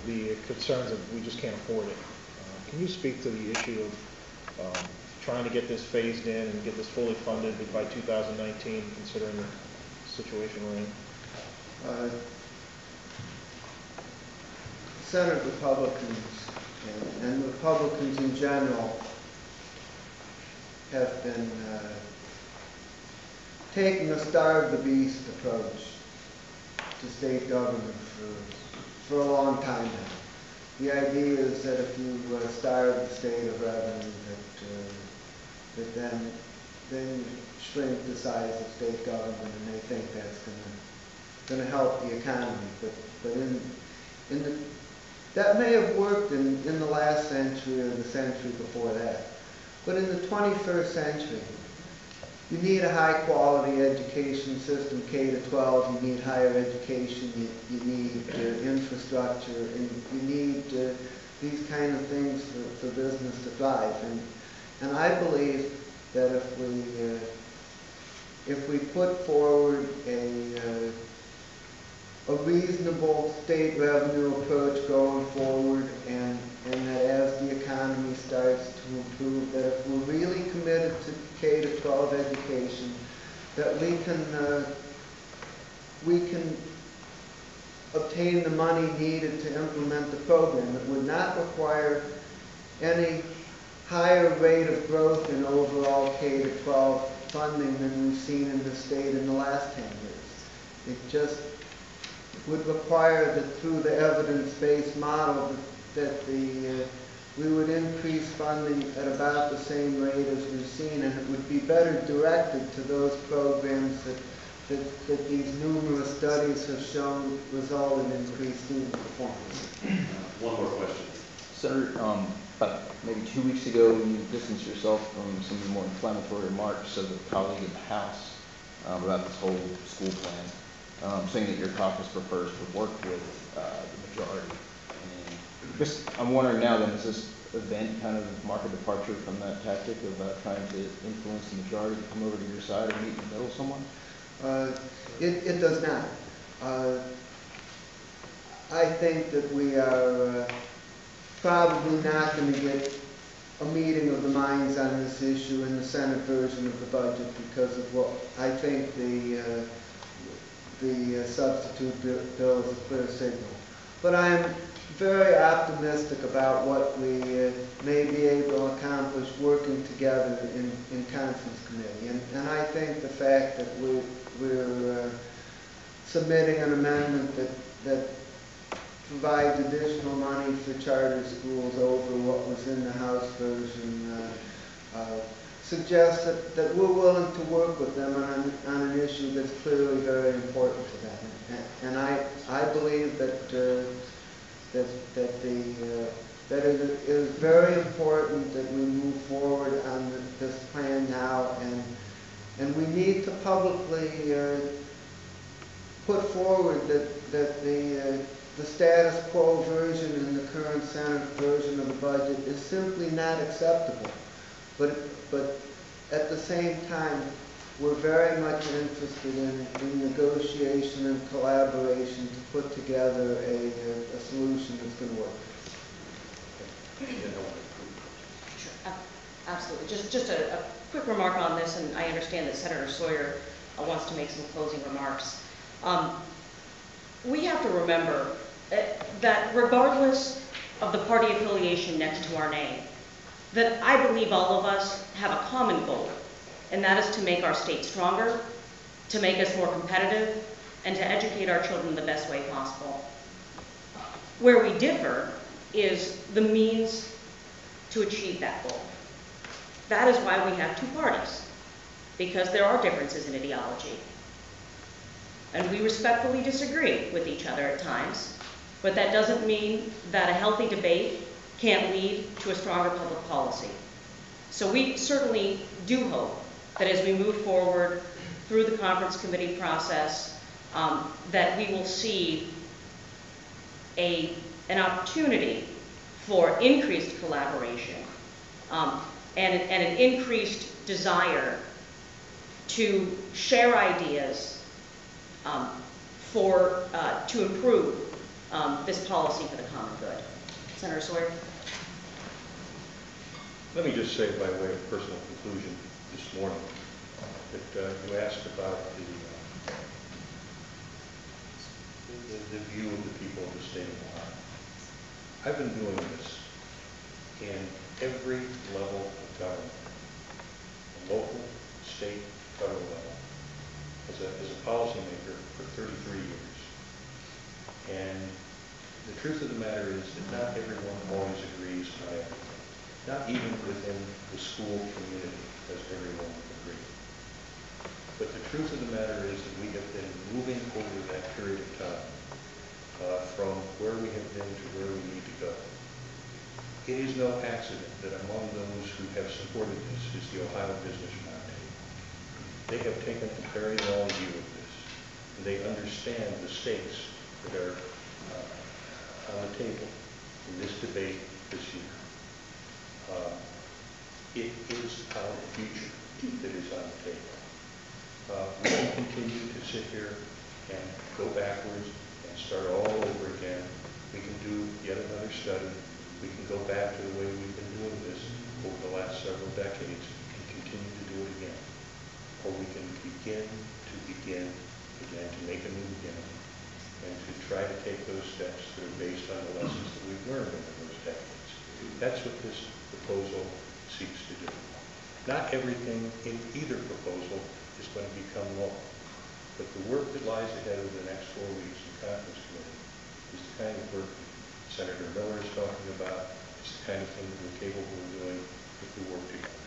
the concerns of we just can't afford it. Can you speak to the issue of trying to get this phased in and get this fully funded by 2019, considering the situation we're in? Senate Republicans and Republicans in general have been taking a starve the beast approach to state government for a long time now. The idea is that if you starve the state of revenue, that then you shrink the size of state government, and they think that's going to help the economy. But that may have worked in the last century or the century before that. But in the 21st century, you need a high-quality education system, K to 12. You need higher education. You need infrastructure, and you need these kind of things for business to thrive. And I believe that if we put forward a reasonable state revenue approach going forward, and that as the economy starts to improve, that if we're really committed to K to 12 education, that we can obtain the money needed to implement the program. It would not require any higher rate of growth in overall K to 12 funding than we've seen in the state in the last 10 years. It just would require that through the evidence-based model that we would increase funding at about the same rate as we've seen, and it would be better directed to those programs that these numerous studies have shown result in increased student performance. One more question. Senator, about maybe 2 weeks ago, you distanced yourself from some of the more inflammatory remarks of a colleague in the House about this whole school plan, saying that your caucus prefers to work with the majority. And I'm wondering now then, is this event kind of mark a departure from that tactic of trying to influence the majority to come over to your side and meet in the middle someone? It does not. I think that we are probably not going to get a meeting of the minds on this issue in the Senate version of the budget because of what I think the substitute bill is a clear signal. But I am very optimistic about what we may be able to accomplish working together in conference committee. And I think the fact that we're submitting an amendment that provides additional money for charter schools over what was in the House version suggests that we're willing to work with them on an issue that's clearly very important to them. And I believe that it is very important that we move forward on this plan now, and we need to publicly put forward that the status quo version in the current Senate version of the budget is simply not acceptable. But at the same time, we're very much interested in negotiation and collaboration to put together a solution that's going to work. Sure, absolutely. Just a quick remark on this, and I understand that Senator Sawyer wants to make some closing remarks. We have to remember that regardless of the party affiliation next to our name, that I believe all of us have a common goal, and that is to make our state stronger, to make us more competitive, and to educate our children the best way possible. Where we differ is the means to achieve that goal. That is why we have two parties, because there are differences in ideology. And we respectfully disagree with each other at times, but that doesn't mean that a healthy debate can't lead to a stronger public policy. So we certainly do hope that as we move forward through the conference committee process, that we will see an opportunity for increased collaboration and an increased desire to share ideas to improve this policy for the common good. Senator Sawyer? Let me just say by way of personal conclusion this morning that you asked about the view of the people of the state of Ohio. I've been doing this in every level of government, local, state, federal level, as a policymaker for 33 years. And the truth of the matter is that not everyone always agrees on everything. Not even within the school community does everyone agree. But the truth of the matter is that we have been moving over that period of time from where we have been to where we need to go. It is no accident that among those who have supported this is the Ohio Business Roundtable. They have taken a very long view of this, and they understand the stakes that are on the table in this debate this year. It is our future that is on the table. We can continue to sit here and go backwards and start all over again. We can do yet another study. We can go back to the way we've been doing this over the last several decades and continue to do it again. Or we can begin again to make a new beginning and to try to take those steps that are based on the lessons that we've learned over those decades. That's what this proposal seeks to do. Not everything in either proposal is going to become law, but the work that lies ahead over the next 4 weeks in conference committee is the kind of work Senator Miller is talking about. It's the kind of thing that we're capable of doing if we work together.